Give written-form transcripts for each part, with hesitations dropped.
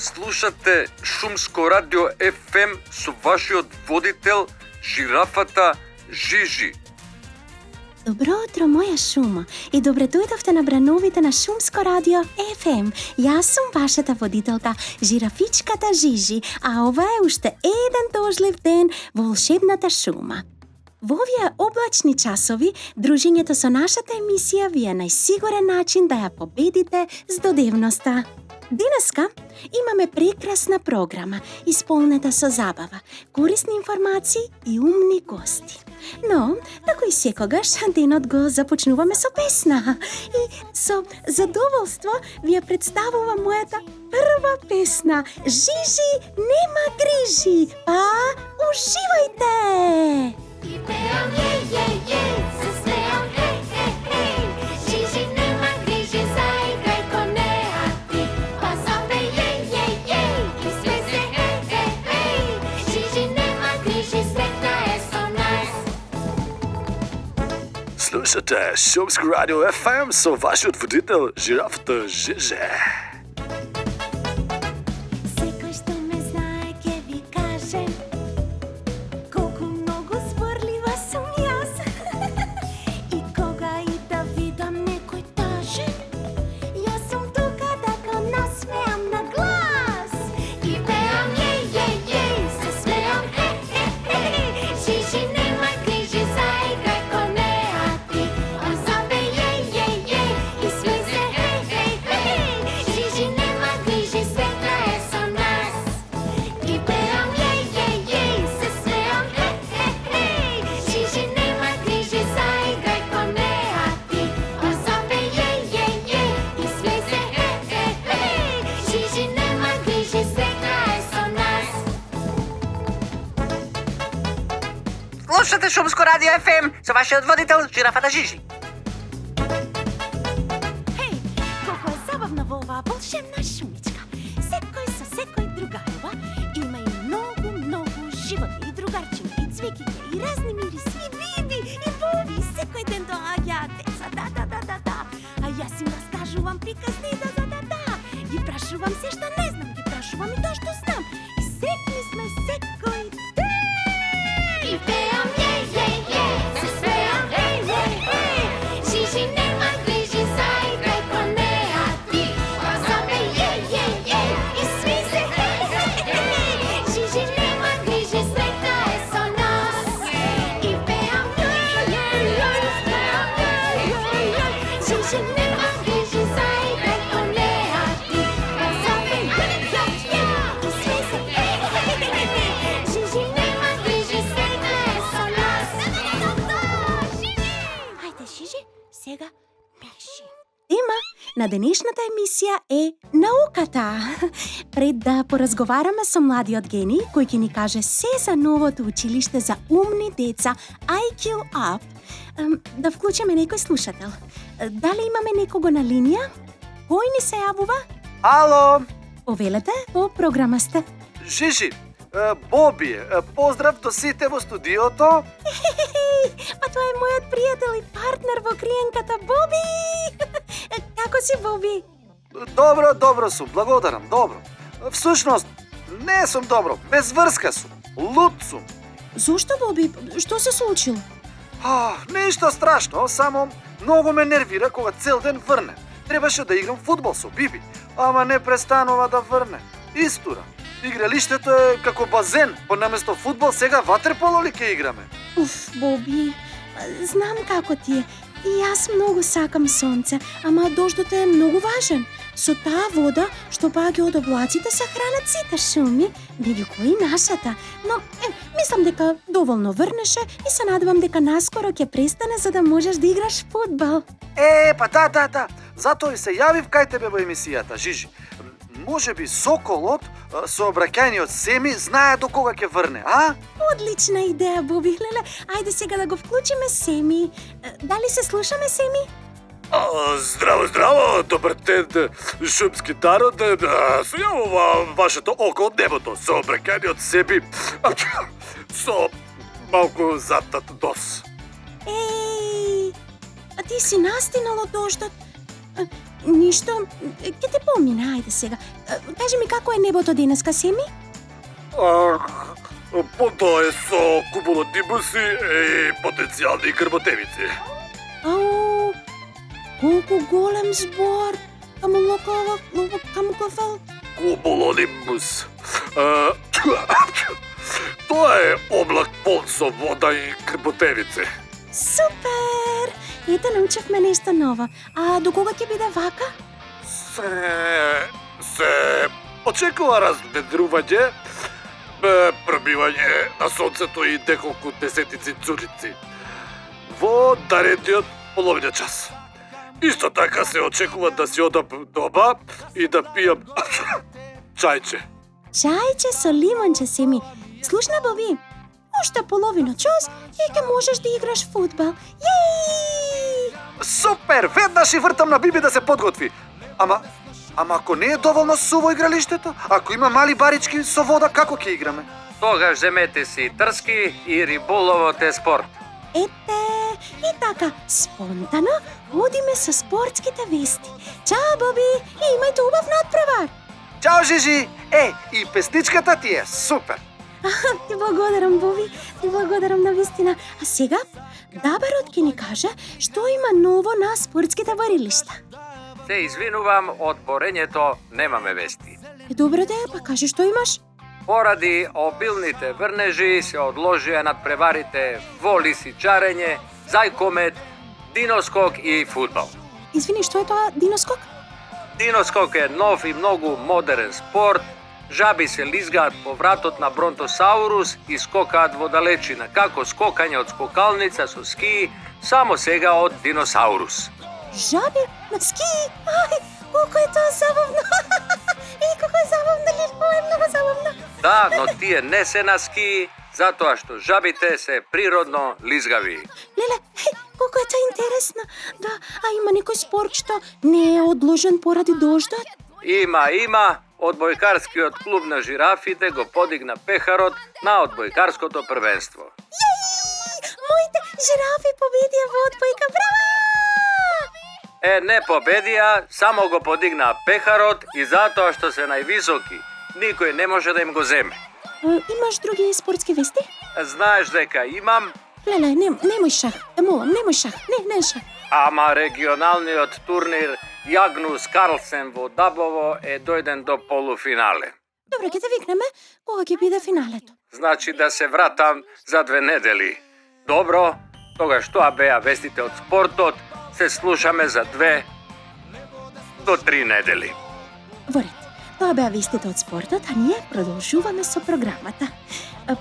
Слушате Шумско радио FM со вашиот водител, жирафата Жижи. Добро утро, моја шума, и добре дојдовте на брановите на Шумско радио FM. Јас сум вашата водителка, жирафичката Жижи, а ова е уште еден дожлив ден во волшебната шума. Во овие облачни часови, дружењето со нашата емисија ви е најсигурен начин да ја победите здодевноста. Денеска имаме прекрасна програма, исполнета со забава, корисни информации и умни гости. Но, како и секогаш, денот го започнуваме со песна. И со задоволство ви ја представувам мојата прва песна Жижи нема грижи. Па, уживајте! И пеам се смеам Жижи нема грижи, заиграј ко неа ти. Па запеј и све се Жижи нема грижи, сретна е со нас. Слушате Шумско радио FM со вашиот водител, жирафата Жижи. Секој што ме знае ке ви каже колку многу зборлива сум јас. И кога и да видам некој тажен, јас сум тука да го насмеам на глас. И пеам се смеам Жижи нема грижи, заиграј ко неа ти. Па запеј и све се Жижи нема грижи, сретна е со нас. И пеам се смеам Жижи нема грижи, заиграј ко неа ти. Па запеј и све се Жижи нема грижи, сретна е со нас. Слушате Шумско радио FM со вашиот водител, жирафата Жижи. Хеј, колку е забавно во оваа волшебна шумичка. Секој со секој другарува, има и многу животни и другарчиња и цвеќиња и разни мириси и види и боби. Секој ден доаѓаат деца, да. А јас им раскажувам приказни, да. Ги прашувам се што не знам, ги прашувам и тоа што знам. И сретни сме секој ден. И пеам се смеам Жижи нема грижи, заиграј ко неа ти. Па запеј и сви се Жижи нема грижи, сретна е со нас. И пеам Жижи нема грижи, заиграј ко неа ти. Па запеј и сви се Жижи нема грижи, сретна е со нас. Хајде, Жижи, сега меши. Тема на денешната емисија е науката. Пред да поразговараме со младиот гений, кој ќе ни каже се за новото училиште за умни деца IQ Up, да вклучиме некој слушател. Дали имаме некого на линија? Кој ни се јавува? Ало, Повелете, во програма сте. Жижи, Боби е. Поздрав до сите во студиото. Па тоа е мојот пријател и партнер во криенката Боби. Како си, Боби? Добро сум, благодарам, добро. Всушност, не сум добро, без врска сум, луд сум. Зошто, Боби? Што се случило? Ништо страшно, само многу ме нервира кога цел ден врне. Требаше да играм фудбал со Биби, ама не престанува да врне. Истура. Игралиштето е како базен, по наместо фудбал сега ватерполо ли ќе играме? Уф, Боби, знам како ти е. И јас многу сакам сонце, ама дождот е многу важен. Со таа вода што паѓа од облаците се хранат сите шуми, меѓу кои нашата. Но, мислам дека доволно врнеше и се надевам дека наскоро ќе престане за да можеш да играш фудбал. Па да. Затоа и се јавив кај тебе во емисијата, Жижи. Може би соколот со обраќајниот Семи знае до кога ќе врне, а? Одлична идеја, Боби. Леле, ајде сега да го вклучиме Семи. Дали се слушаме, Семи? Здраво, добар ден, шумски народ. Се јавува вашето око од небото со обраќајниот Семи. Со малку затат дос. Еј, а ти си настинал од дождот. Ништо, ќе те помина, ајде сега. Кажи ми како е небото денеска, Семи? Понтоа е со кумулативуси и потенцијални грботевици. Ау, колку голем збор. Камукофел. Кумулонимбус. Тоа е облак полн со вода и грботевици. Супер! Ете, научевме нешто ново. А до кога ќе биде вака? Се очекува разведрување, пробивање на сонцето и неколку десетици цурици во наредниот половина час. Исто така се очекува да си одам дома и да пијам чајче. Чајче со лимонче, Семи. Слушна, Боби, уште половина час и ќе можеш да играш фудбал. Јеј! Супер! Веднаш и вртам на Биби да се подготви. Ама ако не е доволно суво игралиштето, ако има мали барички со вода, како ќе играме? Тогаш земете си трски и риболовот е спорт. Ете, и така, спонтано одиме со спортските вести. Чао, Боби, и имајте убав надпревар. Чао, Жижи! И песничката ти е супер! Ти благодарам, Боби, ти благодарам на вистина. А сега, Дабарот ќе ни каже што има ново на спортските барилишта. Се извинувам, од борењето немаме вести. Добре де, па кажи што имаш. Поради обилните врнежи се одложија надпреварите во лисичарење, зајкомет, диноскок и фудбал. Извини, што е тоа диноскок? Диноскок е нов и многу модерен спорт. Жаби се лизгаат по вратот на бронтосаурус и скокаат во далечина, како скокање од скокалница со скии, само сега од диносаурус. Жаби на скии? Ај, колко е тоа забавно! Колко е забавно, Лилко, е многу забавно. Да, но тие не се на скии, затоа што жабите се природно лизгави. Леле, колко е тоа интересно. Да, а има некој спорт што не е одложен поради дождот? Има. Одбојкарскиот клуб на жирафите го подигна пехарот на одбојкарското првенство. Моите жирафи победија во одбојка, браво! Не победија, само го подигна пехарот и затоа што се највисоки, никој не може да им го земе. Имаш други спортски вести? Знаеш дека имам? Леле, немој шах, молам, немој шах, не шах. Ама регионалниот турнир Јагнус Карлсен во Дабово е дојден до полуфинале. Добро, ќе те викнеме кога ќе биде финалето. Значи да се вратам за 2 недели. Добро, тогаш тоа беа вестите од спортот, се слушаме за 2 до 3 недели. Во ред, тоа беа вестите од спортот, а ние продолжуваме со програмата.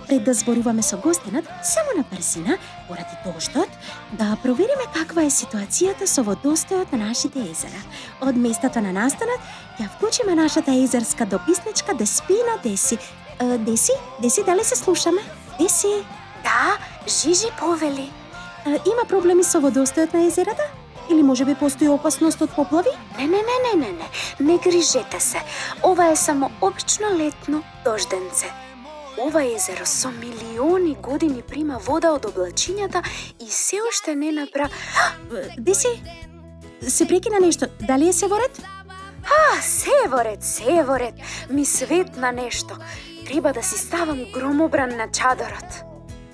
Пред да зборуваме со гостинот, само на брзина, поради дождот, да провериме каква е ситуацијата со водостојот на нашите езера. Од местото на настанот, ја вклучиме нашата езерска дописничка Деспина Деси. Деси, дали се слушаме? Деси? Да, Жижи повели. Има проблеми со водостојот на езерата? Или можеби постои опасност од поплави? Не грижете се. Ова е само обично летно дожденце. Ова езеро со милиони години прима вода од облачињата и се уште не напра... Деси, се прекина нешто. Дали е се во ред? Се е во ред. Ми светна нешто. Треба да си ставам громобран на чадорот.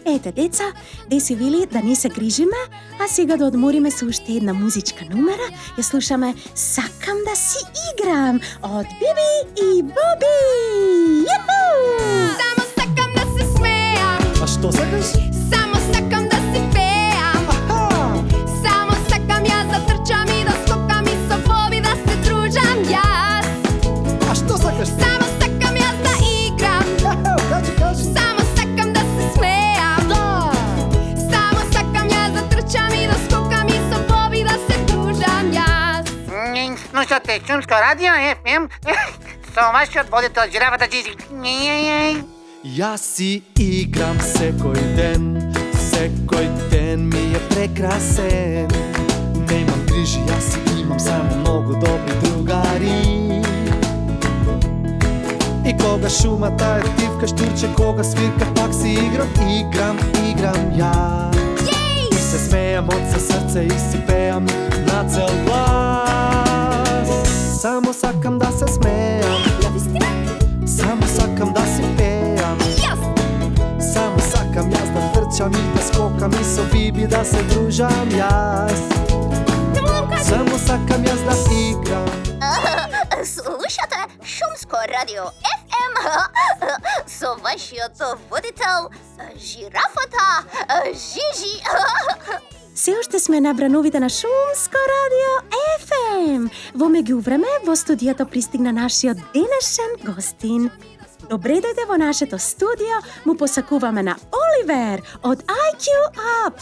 Ете, деца, Деси вели да не се грижиме, а сега да одмориме со уште една музичка номера. Ја слушаме "Сакам да си играм" од Биби и Боби. Јуху! Само сакам да се смејам. А што сакаш? Само сакам да си пеам. Само сакам јас да трчам и да скокам и со Боби да се дружам јас. А што сакаш? Само сакам јас да играм. Кажи. Само сакам да се смејам. Да. Само сакам јас да трчам и да скокам и со Боби да се дружам јас. Слушате Шумско радио FM со вашиот водител жирафата Жижи. Јас си играм секој ден ми е прекрасен. Не имам грижи, јас си имам само многу добри другари. И кога шумата е тивка, штурче, кога свирка, пак си играм јас. И се смејам од се срце и си пеам на цел глас. skokam i so Bibi da se družam jaz. Samo sakam jaz da igram. Слушате Шумско радио FM со вашиот водител жирафата Жижи. Се уште сме на брановите на Шумско радио FM. Во меѓувреме во студиото пристигна нашиот денешен гостин. Добре дојде во нашето студио, му посакуваме на Оливер од IQ Up.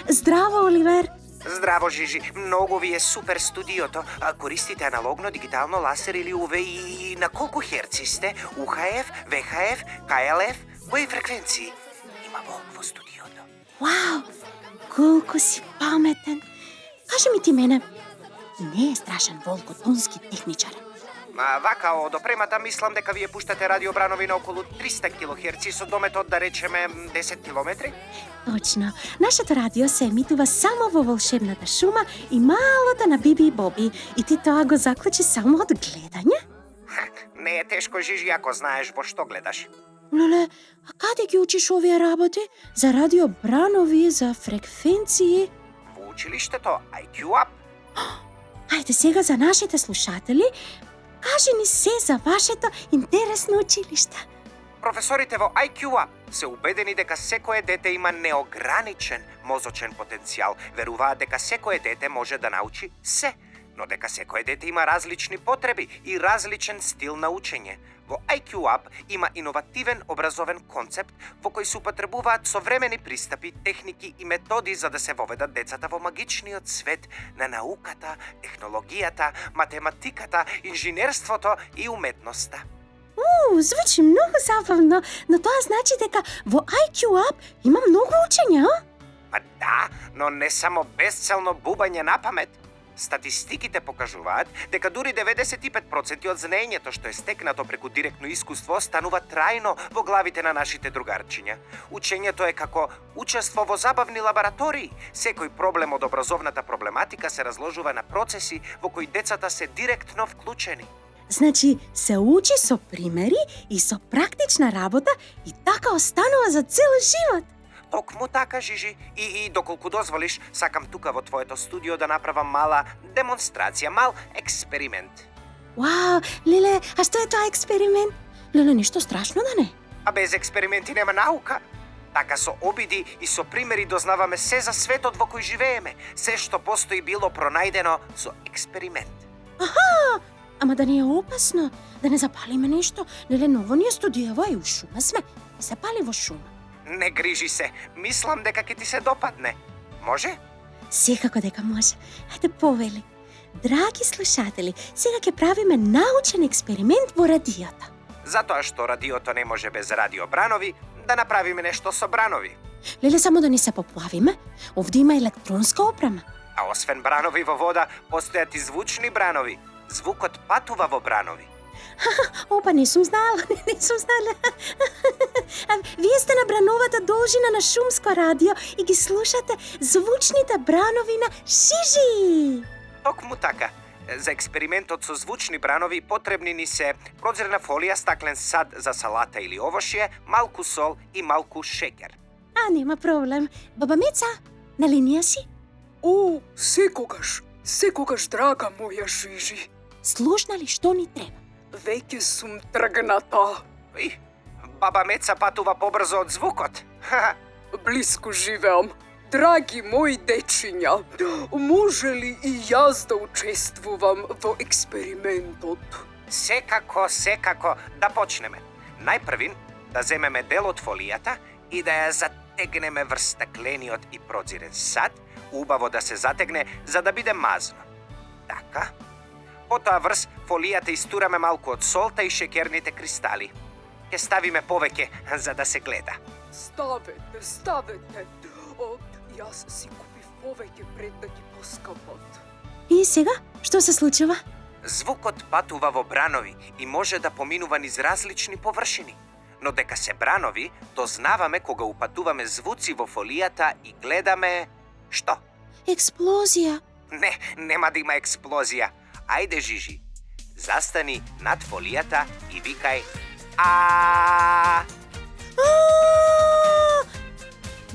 Здраво, Оливер. Здраво, Жижи. Многу ви е супер студиото. Користите аналогно, дигитално, ласер или УВ и на колку херци сте? УХФ, ВХФ, КЛФ? Кои фреквенции има во студиото? Вау, колку си паметен. Кажи ми ти мене, не е страшен волкотонски техничар? Вака, од опремата мислам дека вие пуштате радиобранови на околу 300 килохерци со дометот да речеме 10 километри? Точно. Нашето радио се емитува само во волшебната шума и малото на Биби и Боби. И ти тоа го заклучи само од гледање? Не е тешко, Жижи, ако знаеш во што гледаш. Леле, а каде ги учиш овие работи? За радиобранови, за фреквенции? Во училиштето IQ Up. Ајде сега за нашите слушатели, кажи ни се за вашето интересно училиште. Професорите во IQ Up се убедени дека секое дете има неограничен мозочен потенцијал. Веруваат дека секое дете може да научи се, но дека секое дете има различни потреби и различен стил на учење. Во IQ Up има иновативен образовен концепт во кој се употребуваат современи пристапи, техники и методи за да се воведат децата во магичниот свет на науката, технологијата, математиката, инженерството и уметноста. Звучи многу забавно, но тоа значи дека во IQ Up има многу учења? Па да, но не само безцелно бубање на памет. Статистиките покажуваат дека дури 95% од знаењето што е стекнато преку директно искуство станува трајно во главите на нашите другарчиња. Учењето е како учество во забавни лаборатории. Секој проблем од образовната проблематика се разложува на процеси во кои децата се директно вклучени. Значи, се учи со примери и со практична работа и така останува за цел живот. Токму така, Жижи. И доколку дозволиш, сакам тука во твоето студио да направам мала демонстрација, мал експеримент. Вау, Леле, а што е тоа експеримент? Леле, ништо страшно да не? А без експерименти нема наука. Така со обиди и со примери дознаваме се за светот во кој живееме. Се што постои било пронајдено со експеримент. Ама да не е опасно, да не запалиме нешто. Леле, ново ни е студиево и у шума сме. Не се пали во шума. Не грижи се, мислам дека ќе ти се допадне. Може? Секако дека може. Ајде повели. Драги слушатели, сега ќе правиме научен експеримент во радиото. Затоа што радиото не може без радиобранови, да направиме нешто со бранови. Леле, само да не се поплавиме. Овде има електронска опрема. А освен бранови во вода, постојат и звучни бранови. Звукот патува во бранови. Опа, не сум знала, не сум знала. А вие сте на брановата должина на Шумско радио и ги слушате звучните бранови на Жижи. Токму така. За експериментот со звучни бранови потребни ни се прозрена фолија, стаклен сад за салата или овошје, малку сол и малку шеќер. А, нема проблем. Баба Меца, на линија си? О, секогаш, драга моја Жижи. Слушна ли што ни треба? Веќе сум тргната. И, баба Меца патува побрзо од звукот. Блиску живеам. Драги мои дечиња, може ли и јас да учествувам во експериментот? Секако, да почнеме. Најпрвин да земеме дел од фолијата и да ја затегнеме врз стаклениот и прозирен сад, убаво да се затегне за да биде мазно. Така. Потоа врз фолијата истураме малку од солта и шеќерните кристали. Ќе ставиме повеќе за да се гледа. Ставете. Јас си купив повеќе пред да ги поскапат. И сега, што се случува? Звукот патува во бранови и може да поминува низ различни површини. Но дека се бранови, дознаваме кога упатуваме звуци во фолијата и гледаме... Што? Експлозија. Не, нема да има експлозија. Ајде, Жижи, застани над фолијата и викај А!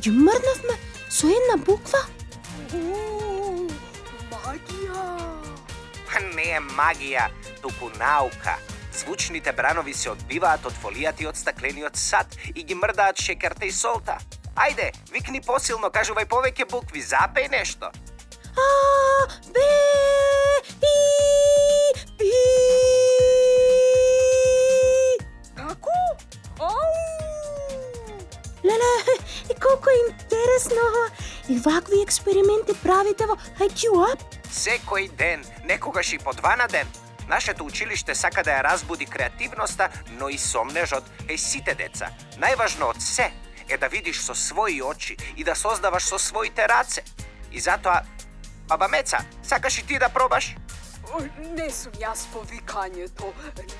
ги мрднавме со една буква? Магија! Не е магија, туку наука. Звучните бранови се одбиваат од фолијата и од стаклениот сад и ги мрдаат шекерта и солта. Ајде, викни посилно, кажувај повеќе букви, запеј нешто. А, Б, И, Пи. Како? Ау! Леле, и колку е интересно. И вакви експерименти правите во IQ Up? Секој ден, некогаш и по 2 на ден. Нашето училиште сака да ја разбуди креативноста, но и сомнежот е сите деца. Најважно од се е да видиш со своји очи и да создаваш со своите раце. И затоа, баба Меца, сакаш и ти да пробаш? Не сум јас по викањето.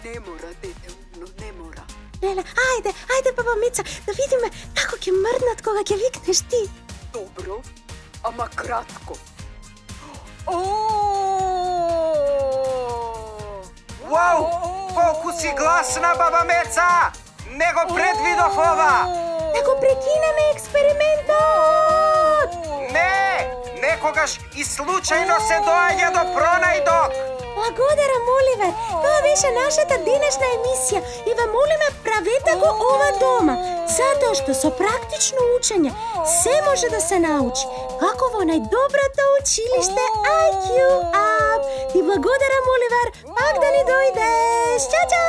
Не мора, дете умно, не мора. Леле, ајде, баба Мица, да видиме како ќе мрднат кога ќе викнеш ти. Добро, ама кратко. Вау! Колку си гласна, баба Меца! Не го предвидов ова! Да го прекинеме експериментот! Не! Некогаш и случајно се доаѓа до пронајдок! Благодарам, Оливер. Тоа беше нашата денешна емисија и ве молиме правете го ова дома, затоа што со практично учење се може да се научи, како во најдоброто училиште IQ Up. Ти благодарам, Оливер, пак да ни дојдеш. Чао!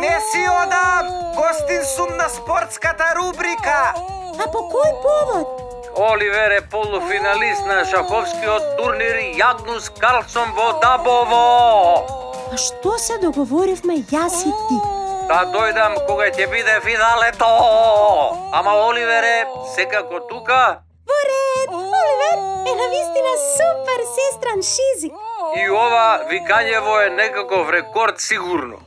Не си одам! Гостин сум на спортската рубрика! А по кој повод? Оливер е полуфиналист на шаховскиот турнир Јагнус Карлсон во Дабово. А што се договоривме јас и ти? Да дојдам кога ќе биде финалето. Ама Оливер е секако тука. Во ред! Оливер е навистина супер сестран Шизи. И ова викањево е некаков рекорд сигурно.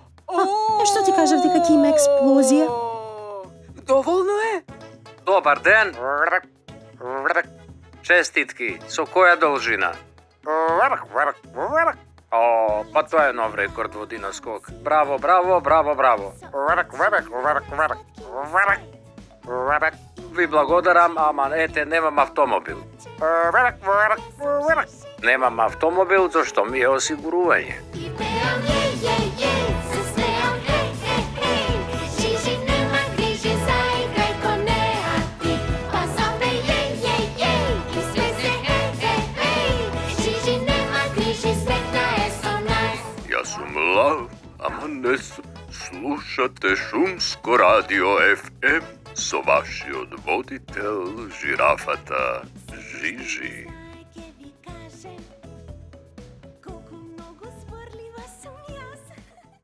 Што ти кажав дека ќе има експлозија? Доволно е. Добар ден. Честитки. Со која должина? О, па тоа е нов рекорд во диноскок. Браво, браво, браво, браво. Ви благодарам, ама ете, немам автомобил. Немам автомобил, зашто ми е осигурување. Јас сум Лав, ама не слушате Шумско радио FM со вашиот водител, жирафата Жижи.